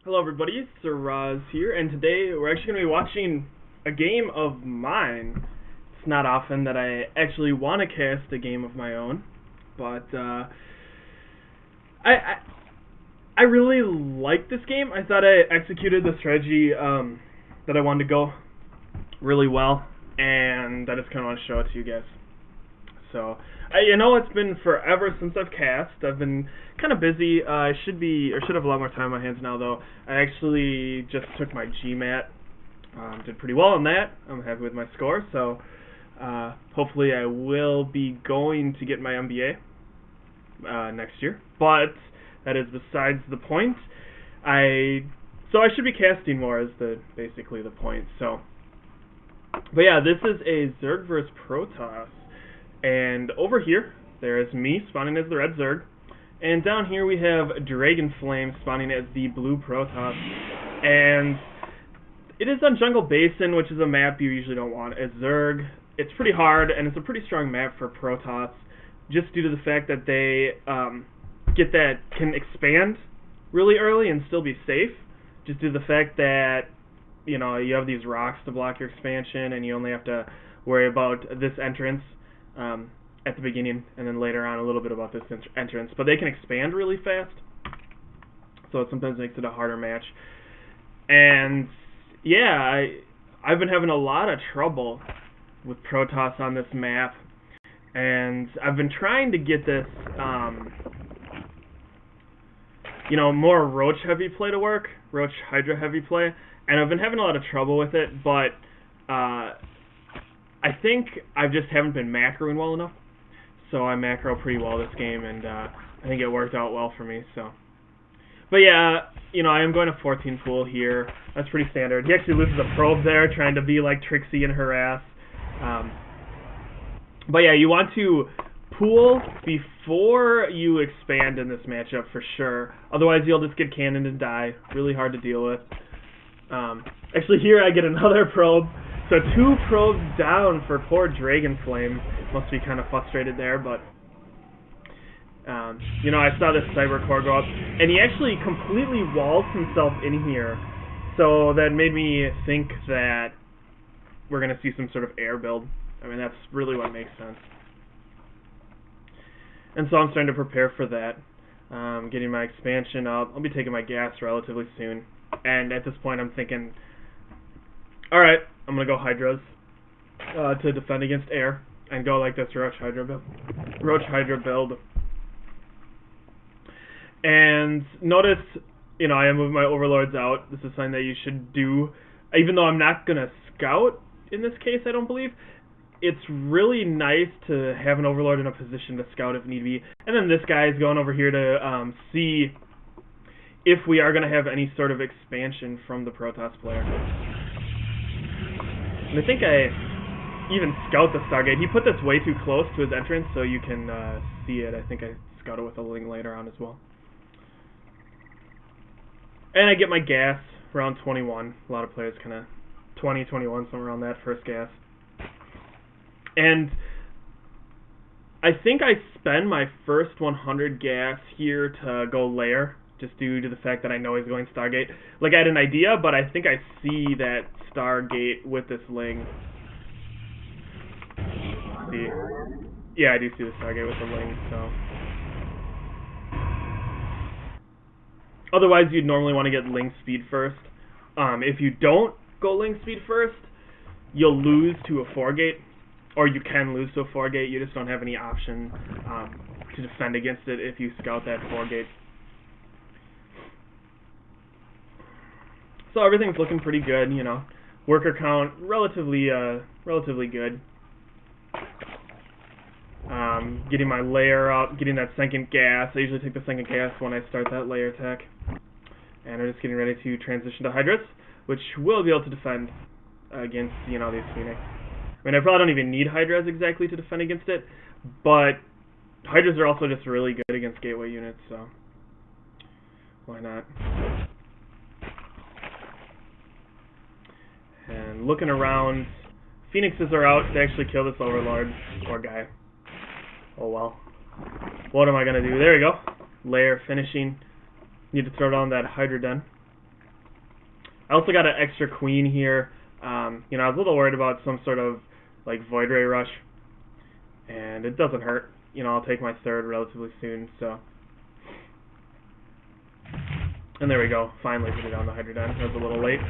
Hello everybody, Siraz here, and today we're actually going to be watching a game of mine. It's not often that I actually want to cast a game of my own, but I really like this game. I thought I executed the strategy that I wanted to go really well, and I just kind of want to show it to you guys. So, it's been forever since I've cast. I've been kind of busy. I should have a lot more time on my hands now, though. I actually just took my GMAT. Did pretty well on that. I'm happy with my score. So, hopefully I will be going to get my MBA next year. But that is besides the point. So I should be casting more is basically the point. So, but yeah, this is a Zerg vs Protoss. And over here, there is me spawning as the red Zerg. And down here we have DragonFlame spawning as the blue Protoss. And it is on Jungle Basin, which is a map you usually don't want as Zerg. It's pretty hard, and it's a pretty strong map for Protoss, just due to the fact that they can expand really early and still be safe. Just due to the fact that, you have these rocks to block your expansion, and you only have to worry about this entrance at the beginning, and then later on a little bit about this entrance. But they can expand really fast, so it sometimes makes it a harder match. And yeah, I've been having a lot of trouble with Protoss on this map, and I've been trying to get this more Roach heavy play to work, Roach Hydra heavy play, and I've been having a lot of trouble with it, but I think I just haven't been macroing well enough. So I macro pretty well this game, and I think it worked out well for me. So, but yeah, I am going to 14 pool here. That's pretty standard. He actually loses a probe there, trying to be like Trixie and harass. But yeah, you want to pool before you expand in this matchup for sure. Otherwise, you'll just get cannoned and die. Really hard to deal with. Actually, here I get another probe. So 2 probes down for poor DragonFlame. Must be kind of frustrated there, but I saw this Cyber Core go up, and he actually completely walls himself in here. So that made me think that we're going to see some sort of air build. I mean, that's really what makes sense. And so I'm starting to prepare for that. Getting my expansion up. I'll be taking my gas relatively soon. And at this point I'm thinking, alright, I'm going to go Hydras to defend against air, and go like this Roach Hydra build. And notice, I am moving my Overlords out. This is something that you should do. Even though I'm not going to scout in this case, I don't believe. It's really nice to have an Overlord in a position to scout if need be. And then this guy is going over here to see if we are going to have any sort of expansion from the Protoss player. And I think I even scout the Stargate. He put this way too close to his entrance, so you can see it. I think I scouted with a Ling later on as well. And I get my gas around 21. A lot of players kind of 20, 21, somewhere around that first gas. And I think I spend my first 100 gas here to go lair, just due to the fact that I know he's going Stargate. Like, I had an idea, but I think I see that Stargate with this Ling. See? Yeah, I do see the Stargate with the Ling, so. Otherwise, you'd normally want to get Ling speed first. If you don't go Ling speed first, you'll lose to a 4-gate. Or you can lose to a 4-gate, you just don't have any option to defend against it if you scout that 4-gate. So everything's looking pretty good, Worker count, relatively good. Getting my layer up, getting that second gas. I usually take the second gas when I start that layer attack. And we're just getting ready to transition to Hydras, which will be able to defend against, these Phoenix. I mean, I probably don't even need Hydras exactly to defend against it, but Hydras are also just really good against gateway units, so why not? And looking around, Phoenixes are out to actually kill this Overlord. Poor guy. Oh well. What am I going to do? There we go. Layer finishing. Need to throw down that Hydra Den. I also got an extra queen here. You know, I was a little worried about some sort of like Void Ray rush, and it doesn't hurt. You know, I'll take my third relatively soon, so. And there we go, finally put it on the Hydrodon. That was a little late.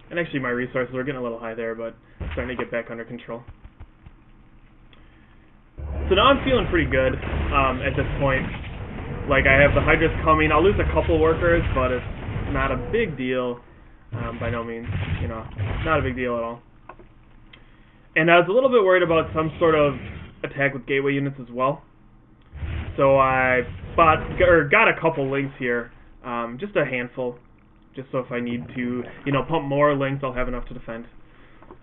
And actually my resources were getting a little high there, but starting to get back under control. So now I'm feeling pretty good at this point. Like, I have the Hydras coming. I'll lose a couple workers, but it's not a big deal by no means. You know, not a big deal at all. And I was a little bit worried about some sort of attack with gateway units as well. So I got a couple links here, just a handful, just so if I need to, you know, pump more links, I'll have enough to defend.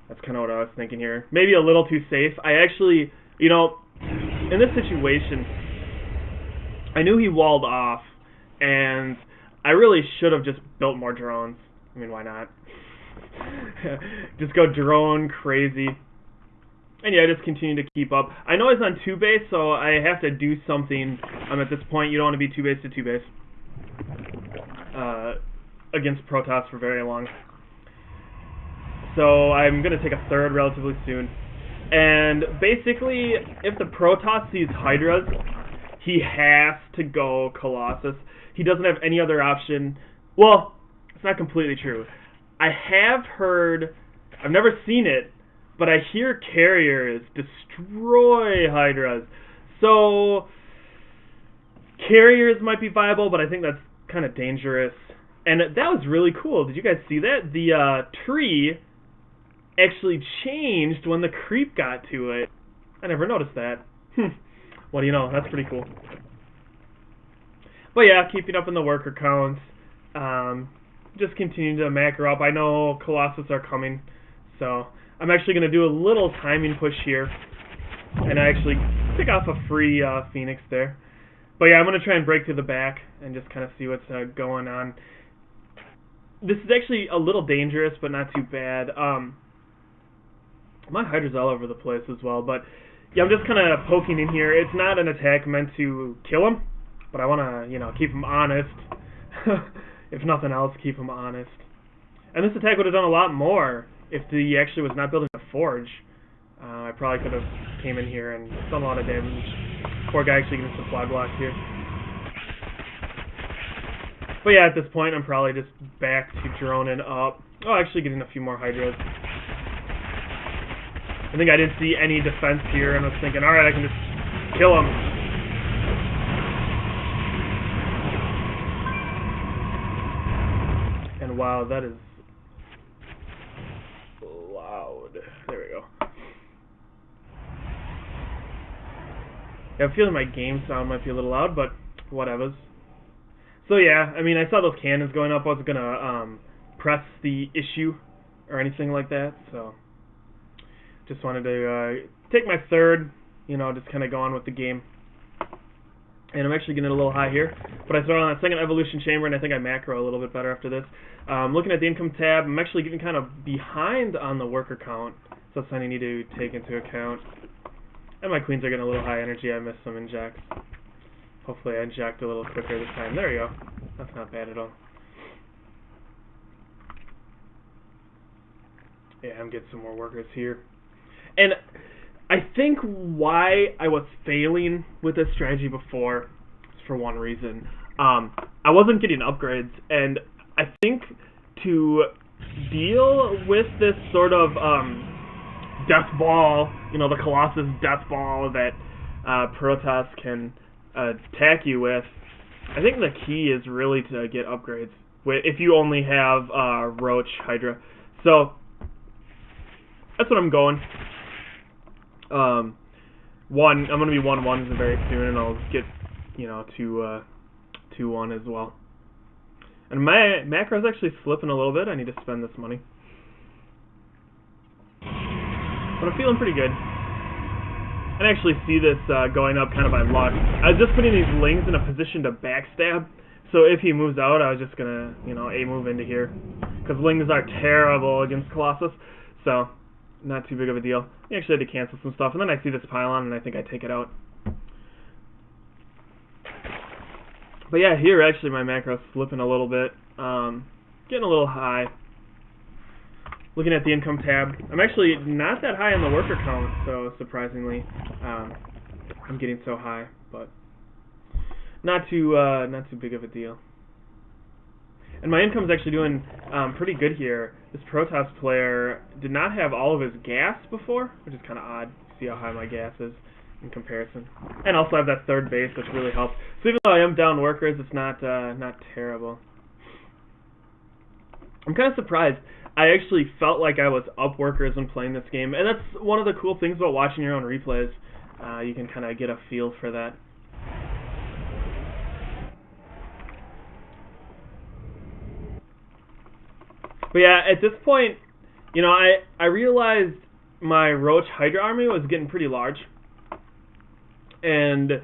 That's kind of what I was thinking here. Maybe a little too safe. I actually, you know, in this situation, I knew he walled off, and I really should have just built more drones. I mean, why not? Just go drone crazy. And yeah, just continue to keep up. I know he's on 2 base, so I have to do something. At this point, you don't want to be 2 base to 2 base against Protoss for very long. So I'm going to take a third relatively soon. And basically, if the Protoss sees Hydras, he has to go Colossus. He doesn't have any other option. Well, it's not completely true. I have heard, I've never seen it, but I hear carriers destroy Hydras. So, carriers might be viable, but I think that's kind of dangerous. And that was really cool. Did you guys see that? The tree actually changed when the creep got to it. I never noticed that. What do you know? That's pretty cool. But yeah, keeping up in the worker counts. Just continuing to macro up. I know Colossus are coming, so I'm actually going to do a little timing push here, and I actually pick off a free Phoenix there. But yeah, I'm going to try and break through the back and just kind of see what's going on. This is actually a little dangerous, but not too bad. My Hydra's all over the place as well, but yeah, I'm just kind of poking in here. It's not an attack meant to kill him, but I want to, you know, keep him honest. If nothing else, keep him honest. And this attack would have done a lot more if he actually was not building a forge. I probably could have came in here and done a lot of damage. Poor guy actually getting supply blocked here. But yeah, at this point, I'm probably just back to droning up. Oh, actually getting a few more Hydras. I think I didn't see any defense here, and I was thinking, alright, I can just kill him. And wow, that is loud. There we go. Yeah, I'm feeling my game sound might be a little loud, but whatevers. So yeah, I mean, I saw those cannons going up. I wasn't gonna press the issue or anything like that, so just wanted to take my third, you know, just kind of go on with the game. And I'm actually getting a little high here, but I throw on that second evolution chamber, and I think I macro a little bit better after this. Looking at the income tab, I'm actually getting kind of behind on the worker count, so that's something I need to take into account. And my queens are getting a little high energy. I missed some injects. Hopefully I inject a little quicker this time. There you go. That's not bad at all. Yeah, I'm getting some more workers here. And I think why I was failing with this strategy before is for one reason. I wasn't getting upgrades, and I think to deal with this sort of death ball, you know, the Colossus death ball that Protoss can attack you with, I think the key is really to get upgrades if you only have Roach Hydra. So that's what I'm going. I'm going to be 1-1 very soon, and I'll get, you know, to 2-1 as well. And my macro's actually slipping a little bit. I need to spend this money. But I'm feeling pretty good. I actually see this going up kind of by luck. I was just putting these lings in a position to backstab, so if he moves out, I was just going to, you know, A-move into here. Because lings are terrible against Colossus, so not too big of a deal. I actually had to cancel some stuff, and then I see this pylon, and I think I take it out. But yeah, here actually my macro's slipping a little bit. Getting a little high. Looking at the income tab, I'm actually not that high on the worker count, so surprisingly, I'm getting so high, but not too big of a deal. And my income's actually doing pretty good here. This Protoss player did not have all of his gas before, which is kind of odd. See how high my gas is in comparison. And also I have that third base, which really helps. So even though I am down workers, it's not terrible. I'm kind of surprised. I actually felt like I was up workers when playing this game, and that's one of the cool things about watching your own replays. You can kind of get a feel for that. But yeah, at this point, you know, I realized my Roach Hydra army was getting pretty large, and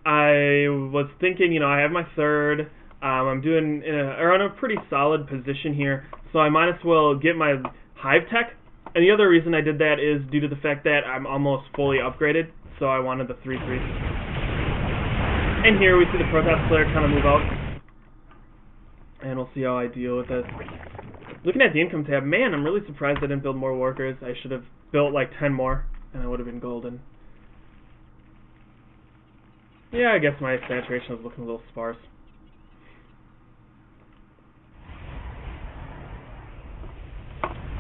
I was thinking, you know, I have my third. I'm doing in a pretty solid position here, so I might as well get my Hive Tech. And the other reason I did that is due to the fact that I'm almost fully upgraded, so I wanted the 3/3. And here we see the Protoss player kind of move out, and we'll see how I deal with this. Looking at the income tab, man, I'm really surprised I didn't build more workers. I should have built like 10 more, and I would have been golden. Yeah, I guess my saturation is looking a little sparse.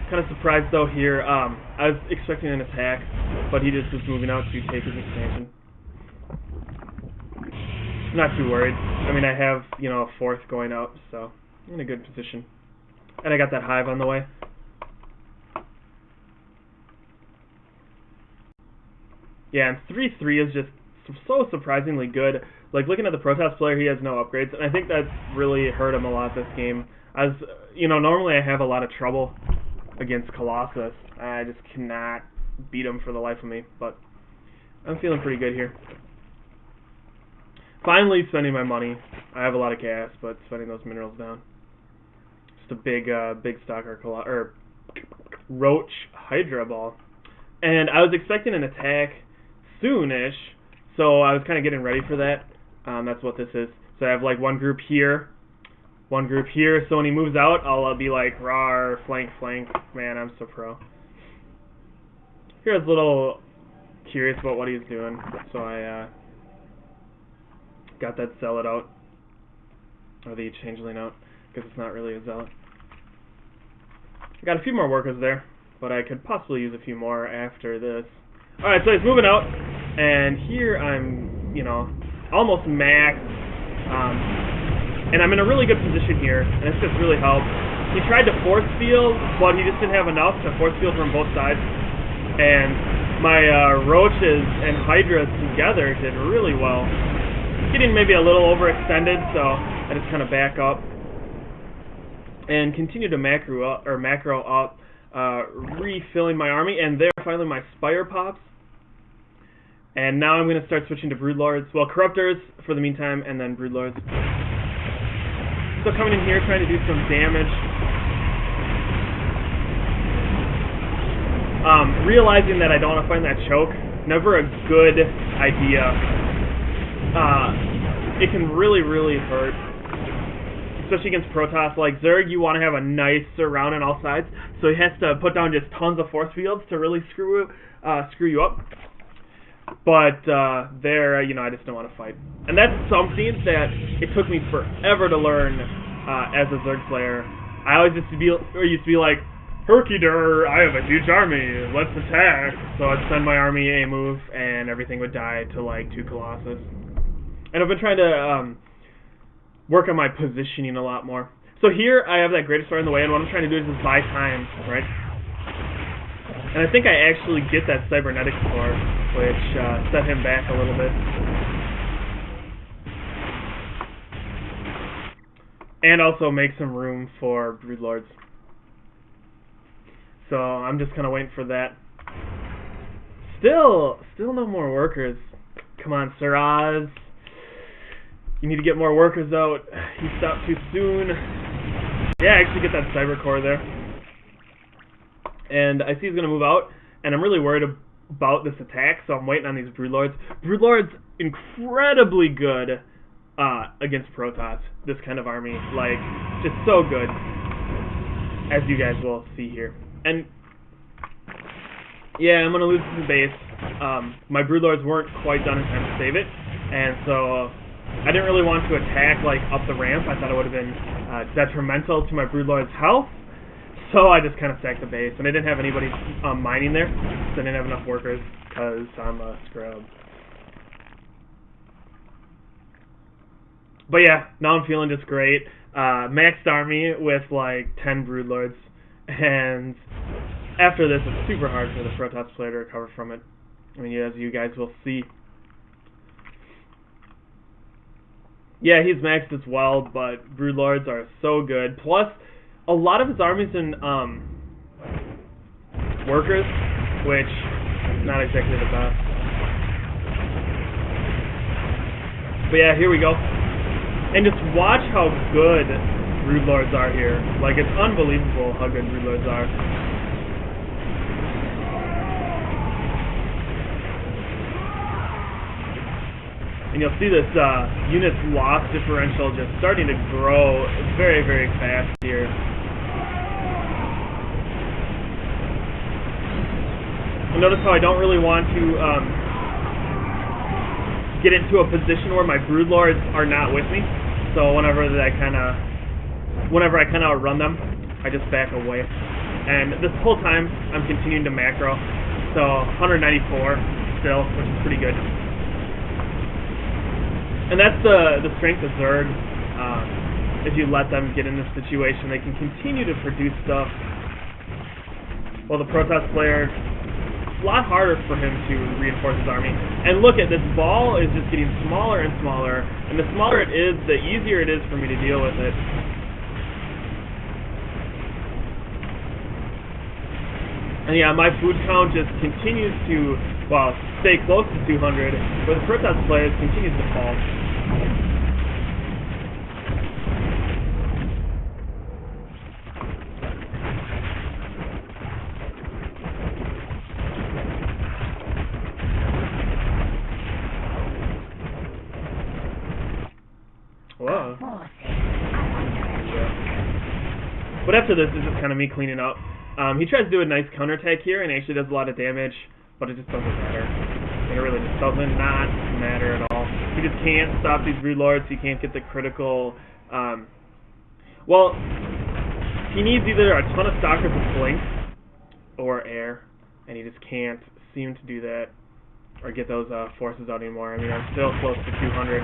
Kind of surprised though here. I was expecting an attack, but he just was moving out to take his expansion. Not too worried. I mean, I have, you know, a fourth going out, so I'm in a good position. And I got that hive on the way. Yeah, and 3/3 is just so surprisingly good. Like, looking at the Protoss player, he has no upgrades, and I think that's really hurt him a lot this game. As you know, normally I have a lot of trouble against Colossus. I just cannot beat him for the life of me, but I'm feeling pretty good here. Finally spending my money. I have a lot of gas, but spending those minerals down. Just a big stalker or Roach Hydra ball. And I was expecting an attack soonish, so I was kind of getting ready for that. That's what this is. So I have like one group here, so when he moves out, I'll be like, rawr, flank, flank. Man, I'm so pro. Here I was a little curious about what he's doing, so I got that zealot out, or the changeling out, because it's not really a zealot. I got a few more workers there, but I could possibly use a few more after this. Alright, so he's moving out, and here I'm, you know, almost max. And I'm in a really good position here, and this just really helped. He tried to force field, but he just didn't have enough to force field from both sides. And my Roaches and Hydras together did really well. Getting maybe a little overextended, so I just kind of back up and continue to macro up, refilling my army, and there finally my Spire pops. And now I'm going to start switching to Broodlords. Well, Corruptors for the meantime, and then Broodlords. So coming in here, trying to do some damage. Realizing that I don't want to find that choke, never a good idea. It can really, really hurt. Especially against Protoss. Like Zerg, you want to have a nice surround on all sides, so he has to put down just tons of force fields to really screw you up. But there, you know, I just don't want to fight. And that's something that it took me forever to learn as a Zerg player. I always used to be like, Herky-der, I have a huge army, let's attack. So I'd send my army a move, and everything would die to like 2 Colossus. And I've been trying to work on my positioning a lot more. So here, I have that Greatest Star in the way, and what I'm trying to do is just buy time, right? And I think I actually get that Cybernetic Core, which set him back a little bit. And also make some room for Broodlords. So I'm just kind of waiting for that. Still no more workers. Come on, Siraz. You need to get more workers out. He stopped too soon. Yeah, I actually get that Cyber Core there. And I see he's going to move out, and I'm really worried about this attack, so I'm waiting on these Broodlords. Broodlords, incredibly good against Protoss, this kind of army. Like, just so good, as you guys will see here. And yeah, I'm going to lose the base. My Broodlords weren't quite done in time to save it, and so I didn't really want to attack like up the ramp. I thought it would have been detrimental to my Broodlord's health, so I just kind of sacked the base. And I didn't have anybody mining there, so I didn't have enough workers because I'm a scrub. But yeah, now I'm feeling just great. Maxed army with like 10 Broodlords, and after this it's super hard for the Protoss player to recover from it. I mean, as you guys will see. Yeah, he's maxed as well, but Broodlords are so good. Plus, a lot of his army's in workers, which is not exactly the best. But yeah, here we go. And just watch how good Broodlords are here. Like, it's unbelievable how good Broodlords are. And you'll see this unit's loss differential just starting to grow very, very fast here. And notice how I don't really want to get into a position where my Broodlords are not with me. So whenever I kind of outrun them, I just back away. And this whole time I'm continuing to macro. So 194 still, which is pretty good. And that's the strength of Zerg. If you let them get in this situation, they can continue to produce stuff. While the Protoss player, it's a lot harder for him to reinforce his army. And look at this ball is just getting smaller and smaller. And the smaller it is, the easier it is for me to deal with it. And yeah, my food count just continues to, well, stay close to 200, but the Protoss player continues to fall. Whoa. Yeah. But after this is just kind of me cleaning up. He tries to do a nice counterattack here, and actually does a lot of damage, but it just doesn't matter. It really just does not matter at all. He just can't stop these Broodlords. He can't get the critical. Well, he needs either a ton of Stalkers with Blink or air, and he just can't seem to do that or get those forces out anymore. I mean, I'm still close to 200.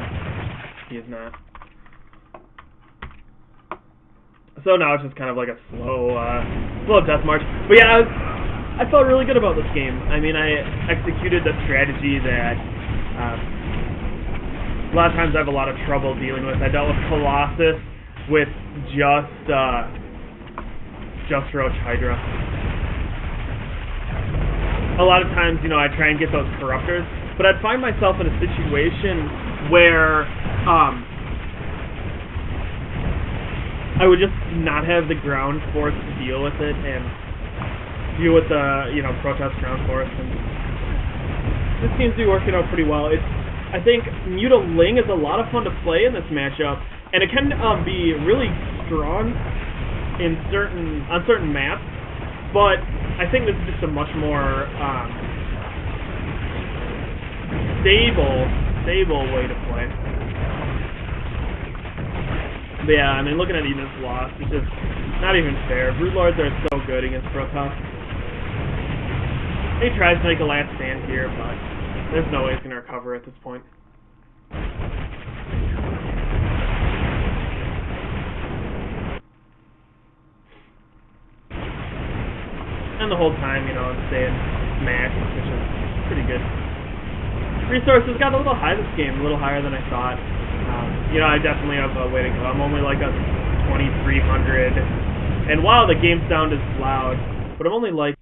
He is not. So now it's just kind of like a slow death march. But yeah, I felt really good about this game. I mean, I executed the strategy that a lot of times I have a lot of trouble dealing with. I dealt with Colossus with just Roach Hydra. A lot of times, you know, I try and get those Corruptors, but I'd find myself in a situation where I would just not have the ground force to deal with it and deal with the, you know, Protoss ground force, and this seems to be working out pretty well. I think Mutaling is a lot of fun to play in this matchup, and it can be really strong on certain maps, but I think this is just a much more stable way to play. But yeah, I mean, looking at Eden's loss, it's just not even fair. Broodlords are so good against Protoss. He tries to make a last stand here, but there's no way he's going to recover at this point. And the whole time, you know, I'm staying max, which is pretty good. Resources got a little high this game, a little higher than I thought. You know, I definitely have a way to go. I'm only like a 2,300. And wow, the game sound is loud. But I'm only like,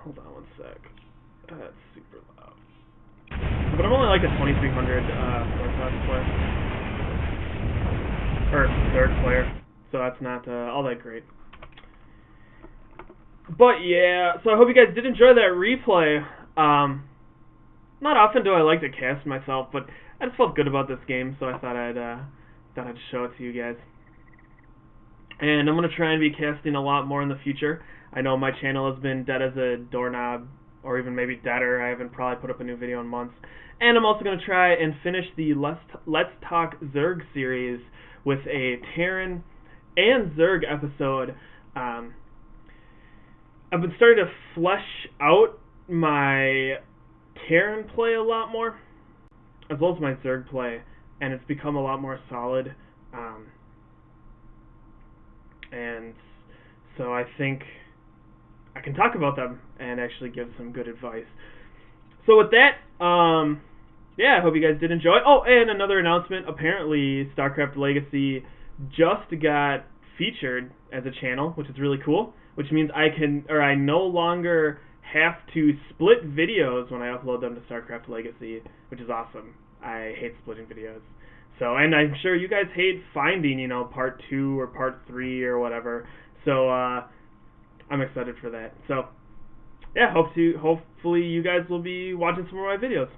hold on one sec. That's super loud. But I'm only like a 2,300 fourth class player. Or third player. So that's not all that great. But yeah, so I hope you guys did enjoy that replay. Not often do I like to cast myself, but I just felt good about this game, so I thought I'd show it to you guys. And I'm gonna try and be casting a lot more in the future. I know my channel has been dead as a doorknob, or even maybe deader. I haven't probably put up a new video in months. And I'm also gonna try and finish the Let's Talk Zerg series with a Terran and Zerg episode. I've been starting to flesh out my Terran play a lot more, as well as my Zerg play, and it's become a lot more solid. And so I think I can talk about them and actually give some good advice. So with that, yeah, I hope you guys did enjoy. Oh, and another announcement. Apparently, StarCraft Legacy just got featured as a channel, which is really cool. Which means I no longer have to split videos when I upload them to StarCraft Legacy, which is awesome. I hate splitting videos. So, and I'm sure you guys hate finding, part 2 or part 3 or whatever. So, I'm excited for that. So, yeah, hopefully you guys will be watching some of my videos.